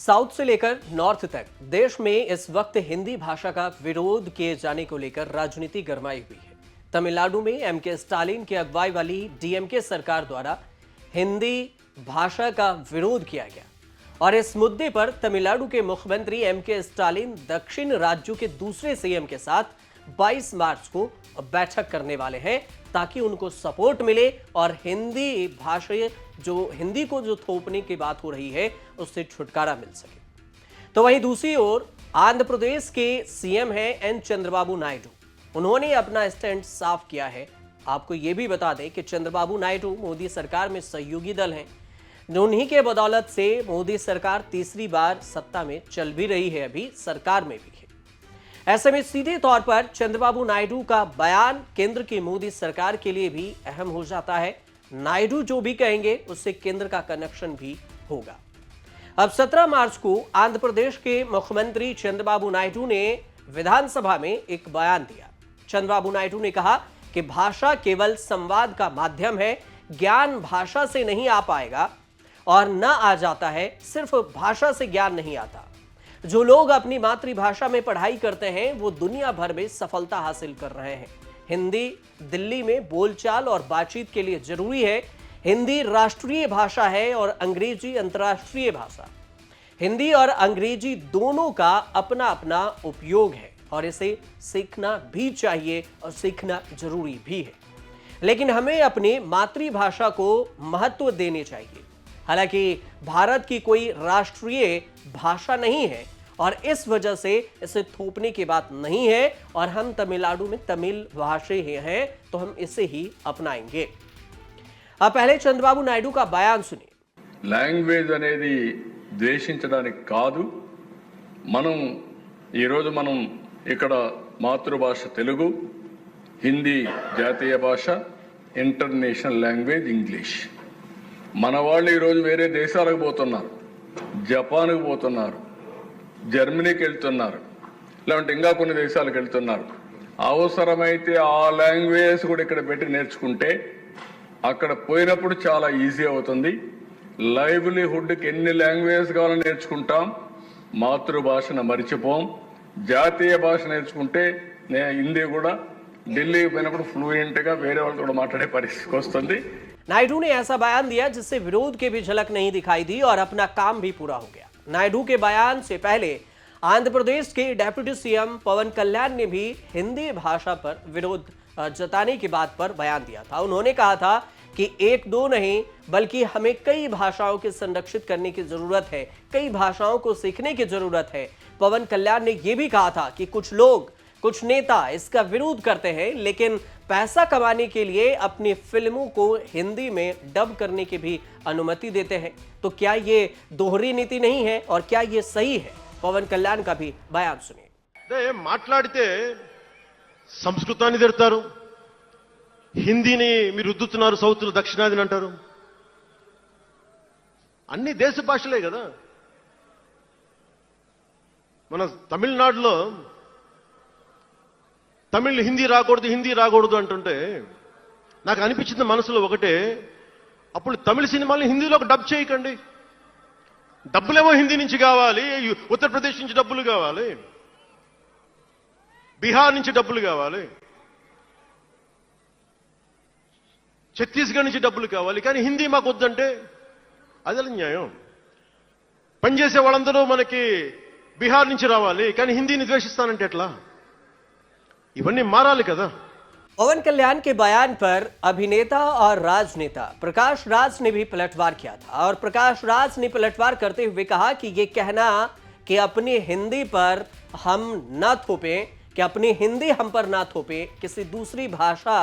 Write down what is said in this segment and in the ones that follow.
South से लेकर north तक देश में इस वक्त हिंदी भाषा का विरोध किए जाने को लेकर राजनीति गरमाई हुई है। तमिलनाडु में एमके स्टालिन की अगुवाई वाली डीएमके सरकार द्वारा हिंदी भाषा का विरोध किया गया और इस मुद्दे पर तमिलनाडु के मुख्यमंत्री एमके स्टालिन दक्षिण राज्यों के दूसरे सीएम के साथ 22 मार्च को बैठक करने वाले हैं ताकि उनको सपोर्ट मिले और हिंदी भाषा हिंदी को जो थोपने की बात हो रही है उससे छुटकारा मिल सके। तो वहीं दूसरी ओर आंध्र प्रदेश के सीएम हैं एन चंद्रबाबू नायडू। उन्होंने अपना स्टैंड साफ किया है। आपको यह भी बता दें कि चंद्रबाबू नायडू मोदी सरकार में सहयोगी दल हैं। उन्हीं के बदौलत से मोदी सरकार तीसरी बार सत्ता में चल भी रही है, अभी सरकार में भी है। ऐसे में सीधे तौर पर चंद्रबाबू नायडू का बयान केंद्र की मोदी सरकार के लिए भी अहम हो जाता है। नायडू जो भी कहेंगे उससे केंद्र का कनेक्शन भी होगा। अब 17 मार्च को आंध्र प्रदेश के मुख्यमंत्री चंद्रबाबू नायडू ने विधानसभा में एक बयान दिया। चंद्रबाबू नायडू ने कहा कि भाषा केवल संवाद का माध्यम है, ज्ञान भाषा से नहीं आ पाएगा और न आ जाता है। सिर्फ भाषा से ज्ञान नहीं आता। जो लोग अपनी मातृभाषा में पढ़ाई करते हैं वो दुनिया भर में सफलता हासिल कर रहे हैं। हिंदी दिल्ली में बोलचाल और बातचीत के लिए जरूरी है। हिंदी राष्ट्रीय भाषा है और अंग्रेजी अंतर्राष्ट्रीय भाषा। हिंदी और अंग्रेजी दोनों का अपना अपना उपयोग है और इसे सीखना भी चाहिए और सीखना जरूरी भी है। लेकिन हमें अपनी मातृभाषा को महत्व देने चाहिए। हालांकि भारत की कोई राष्ट्रीय भाषा नहीं है और इस वजह से इसे थोपने की बात नहीं है और हम तमिलनाडु में तमिल भाषी हैं तो हम इसे ही अपनाएंगे। अब पहले चंद्रबाबू नायडू का बयान सुनिए। లాంగ్వేజ్ అనేది ద్వేషించడానికి కాదు, మనం ఇక్కడ మాతృభాష తెలుగు, హిందీ జాతీయ భాష, ఇంటర్నేషనల్ లాంగ్వేజ్ ఇంగ్లీష్. మన వాళ్ళు ఈరోజు వేరే దేశాలకు పోతున్నారు, జపాన్కు పోతున్నారు, జర్మనీకి వెళ్తున్నారు, లేదంటే ఇంకా కొన్ని దేశాలకు వెళ్తున్నారు. అవసరమైతే ఆ లాంగ్వేజ్ కూడా ఇక్కడ పెట్టి నేర్చుకుంటే అక్కడ పోయినప్పుడు చాలా ఈజీ అవుతుంది. లైవ్లీహుడ్కి ఎన్ని లాంగ్వేజ్ కావాలని నేర్చుకుంటాం, మాతృభాషను మరిచిపోం. జాతీయ భాష నేర్చుకుంటే హిందీ కూడా ఢిల్లీకి పోయినప్పుడు ఫ్లూయెంట్గా వేరే వాళ్ళతో కూడా మాట్లాడే పరిస్థితికి వస్తుంది। नायडू ने ऐसा बयान दिया जिससे विरोध की भी झलक नहीं दिखाई दी और अपना काम भी पूरा हो गया। नायडू के बयान से पहले आंध्र प्रदेश के डेप्यूटी सीएम पवन कल्याण ने भी हिंदी भाषा पर विरोध जताने की बात पर बयान दिया था। उन्होंने कहा था कि एक दो नहीं बल्कि हमें कई भाषाओं के संरक्षित करने की जरूरत है, कई भाषाओं को सीखने की जरूरत है। पवन कल्याण ने यह भी कहा था कि कुछ लोग, कुछ नेता इसका विरोध करते हैं लेकिन पैसा कमाने के लिए अपनी फिल्मों को हिंदी में डब करने की भी अनुमति देते हैं। तो क्या ये दोहरी नीति नहीं है और क्या ये सही है? पवन कल्याण का भी बयान सुनिए। మాట్లాడితే సంస్కృతాన్ని తిడతారు, హిందీని మీరు రుద్దుతున్నారు, సౌత్ దక్షిణాదిని అంటారు. అన్ని దేశ భాషలే కదా. మన తమిళనాడులో తమిళ్ హిందీ రాకూడదు అంటుంటే నాకు అనిపించింది మనసులో ఒకటే, అప్పుడు తమిళ సినిమాల్ని హిందీలోకి డబ్ చేయకండి. డబ్బులేమో హిందీ నుంచి కావాలి, ఉత్తరప్రదేశ్ నుంచి డబ్బులు కావాలి, బీహార్ నుంచి డబ్బులు కావాలి, ఛత్తీస్గఢ్ నుంచి డబ్బులు కావాలి, కానీ హిందీ మాకు వద్దంటే అదే న్యాయం. పనిచేసే వాళ్ళందరూ మనకి బీహార్ నుంచి రావాలి, కానీ హిందీని ద్వేషిస్తానంటే ఎట్లా? ఇవన్నీ మారాలి కదా. पवन कल्याण के बयान पर अभिनेता और राजनेता प्रकाश राज ने भी पलटवार किया था और प्रकाश राज ने पलटवार करते हुए कहा कि ये कहना कि अपनी हिंदी पर हम न थोपें, कि अपनी हिंदी हम पर ना थोपे, किसी दूसरी भाषा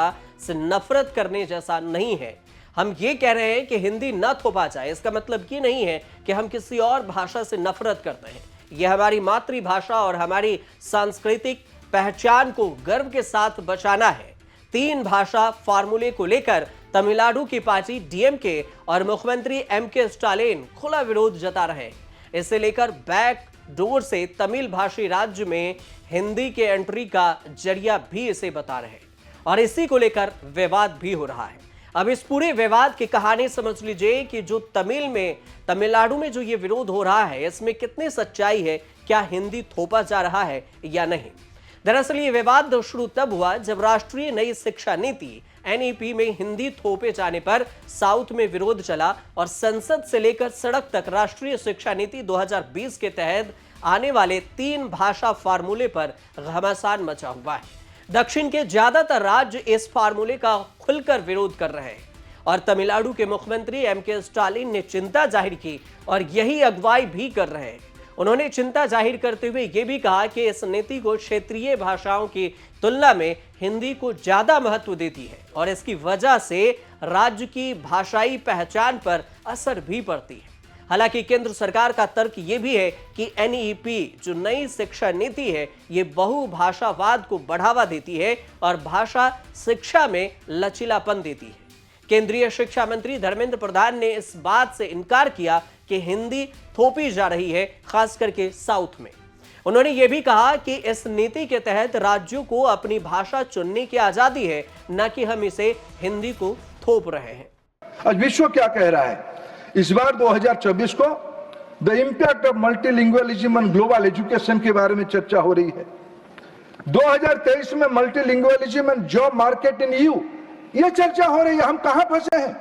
से नफरत करने जैसा नहीं है। हम ये कह रहे हैं कि हिंदी न थोपा जाए, इसका मतलब ये नहीं है कि हम किसी और भाषा से नफरत करते हैं। यह हमारी मातृभाषा और हमारी सांस्कृतिक पहचान को गर्व के साथ बचाना है। 3 भाषा फार्मूले को लेकर तमिलनाडु की पार्टी डीएमके और मुख्यमंत्री एमके स्टालिन खुला विरोध जता रहे हैं। इसे लेकर बैक डोर से तमिल भाषी राज्य में हिंदी के एंट्री का जरिया भी इसे बता रहे हैं और इसी को लेकर विवाद भी हो रहा है। अब इस पूरे विवाद की कहानी समझ लीजिए कि जो तमिलनाडु में जो ये विरोध हो रहा है, इसमें कितनी सच्चाई है, क्या हिंदी थोपा जा रहा है या नहीं। दरअसल ये विवाद शुरू तब हुआ जब राष्ट्रीय नई शिक्षा नीति एनईपी में हिंदी थोपे जाने पर साउथ में विरोध चला और संसद से लेकर सड़क तक राष्ट्रीय शिक्षा नीति 2020 के तहत आने वाले 3 भाषा फार्मूले पर घमासान मचा हुआ है। दक्षिण के ज्यादातर राज्य इस फार्मूले का खुलकर विरोध कर रहे हैं और तमिलनाडु के मुख्यमंत्री एमके स्टालिन ने चिंता जाहिर की और यही अगुवाई भी कर रहे हैं। उन्होंने चिंता जाहिर करते हुए यह भी कहा कि इस नीति को क्षेत्रीय भाषाओं की तुलना में हिंदी को ज्यादा महत्व देती है और इसकी वजह से राज्य की भाषाई पहचान पर असर भी पड़ती है। हालांकि केंद्र सरकार का तर्क यह भी है कि एनईपी जो नई शिक्षा नीति है, ये बहुभाषावाद को बढ़ावा देती है और भाषा शिक्षा में लचीलापन देती है। केंद्रीय शिक्षा मंत्री धर्मेंद्र प्रधान ने इस बात से इनकार किया कि हिंदी थोपी जा रही है, खास करके साउथ में। उन्होंने यह भी कहा कि इस नीति के तहत राज्यों को अपनी भाषा चुनने की आजादी है, न कि हम इसे हिंदी को थोप रहे हैं। आज विश्व क्या कह रहा है? इस बार 2024 को the impact of multilingualism on global education के बारे में चर्चा हो रही है। 2023 में multilingualism and job market in EU, ये चर्चा हो रही है। हम कहां फंसे हैं?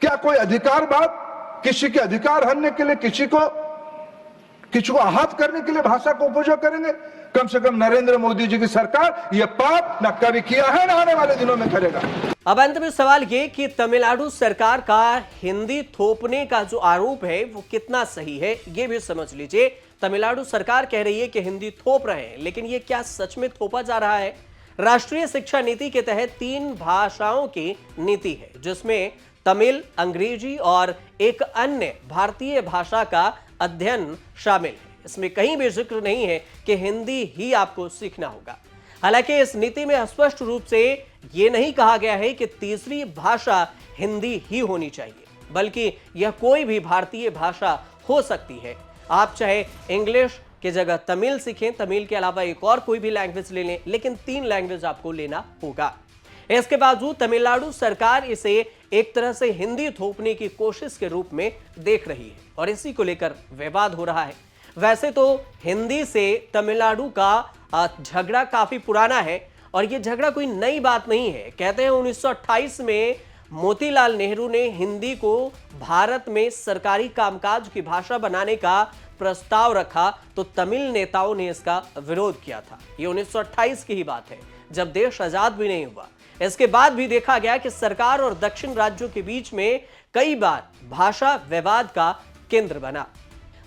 क्या कोई अधिकारवाद, किसी के अधिकार हनने के लिए, किसी को आहत करने के लिए भाषा को उपयोग करेंगे? कम से कम नरेंद्र मोदी जी की सरकार यह पाप न कभी किया है, न आने वाले दिनों में करेगा। अब अंत में सवाल ये कि तमिलनाडु सरकार का हिंदी थोपने का जो आरोप है वो कितना सही है, ये भी समझ लीजिए। तमिलनाडु सरकार कह रही है कि हिंदी थोप रहे हैं, लेकिन ये क्या सच में थोपा जा रहा है? राष्ट्रीय शिक्षा नीति के तहत 3 भाषाओं की नीति है, जिसमें तमिल, अंग्रेजी और एक अन्य भारतीय भाषा का अध्ययन शामिल है। इसमें कहीं भी जिक्र नहीं है कि हिंदी ही आपको सीखना होगा। हालांकि इस नीति में स्पष्ट रूप से यह नहीं कहा गया है कि तीसरी भाषा हिंदी ही होनी चाहिए, बल्कि यह कोई भी भारतीय भाषा हो सकती है। आप चाहे इंग्लिश की जगह तमिल सीखें, तमिल के अलावा एक और कोई भी लैंग्वेज ले लें, लेकिन 3 लैंग्वेज आपको लेना होगा। इसके बावजूद तमिलनाडु सरकार इसे एक तरह से हिंदी थोपने की कोशिश के रूप में देख रही है और इसी को लेकर विवाद हो रहा है। वैसे तो हिंदी से तमिलनाडु का झगड़ा काफी पुराना है और यह झगड़ा कोई नई बात नहीं है। कहते हैं 1928 में मोतीलाल नेहरू ने हिंदी को भारत में सरकारी कामकाज की भाषा बनाने का प्रस्ताव रखा तो तमिल नेताओं ने इसका विरोध किया था। ये 1928 की ही बात है, जब देश आजाद भी नहीं हुआ। इसके बाद भी देखा गया कि सरकार और दक्षिण राज्यों के बीच में कई बार भाषा विवाद का केंद्र बना।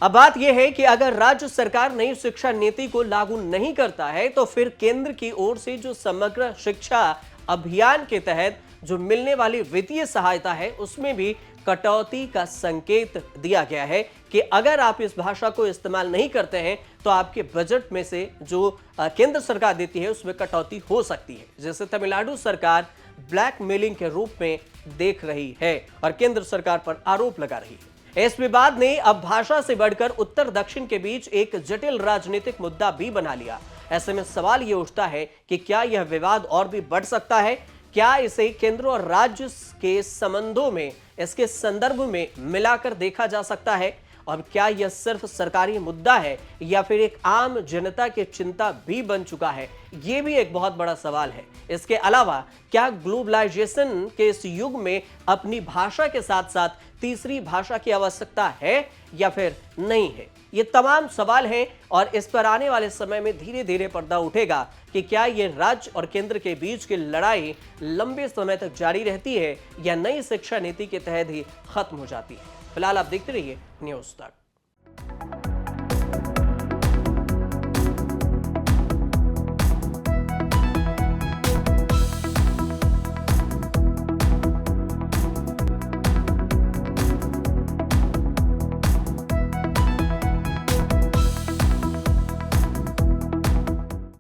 अब बात यह है कि अगर राज्य सरकार नई शिक्षा नीति को लागू नहीं करता है तो फिर केंद्र की ओर से जो समग्र शिक्षा अभियान के तहत जो मिलने वाली वित्तीय सहायता है उसमें भी कटौती का संकेत दिया गया है कि अगर आप इस भाषा को इस्तेमाल नहीं करते हैं तो आपके बजट में से जो केंद्र सरकार देती है उसमें कटौती हो सकती है, जिसे तमिलनाडु सरकार ब्लैकमेलिंग के रूप में देख रही है और केंद्र सरकार पर आरोप लगा रही है। इस विवाद ने अब भाषा से बढ़कर उत्तर दक्षिण के बीच एक जटिल राजनीतिक मुद्दा भी बना लिया। ऐसे में सवाल यह उठता है कि क्या यह विवाद और भी बढ़ सकता है? क्या इसे केंद्र और राज्य के संबंधों में, इसके संदर्भ में मिलाकर देखा जा सकता है? और क्या यह सिर्फ सरकारी मुद्दा है या फिर एक आम जनता की चिंता भी बन चुका है? यह भी एक बहुत बड़ा सवाल है। इसके अलावा क्या ग्लोबलाइजेशन के इस युग में अपनी भाषा के साथ साथ तीसरी भाषा की आवश्यकता है या फिर नहीं है? ये तमाम सवाल हैं और इस पर आने वाले समय में धीरे धीरे पर्दा उठेगा कि क्या ये राज्य और केंद्र के बीच की लड़ाई लंबे समय तक जारी रहती है या नई शिक्षा नीति के तहत ही खत्म हो जाती है। फिलहाल आप देखते रहिए न्यूज़ तक।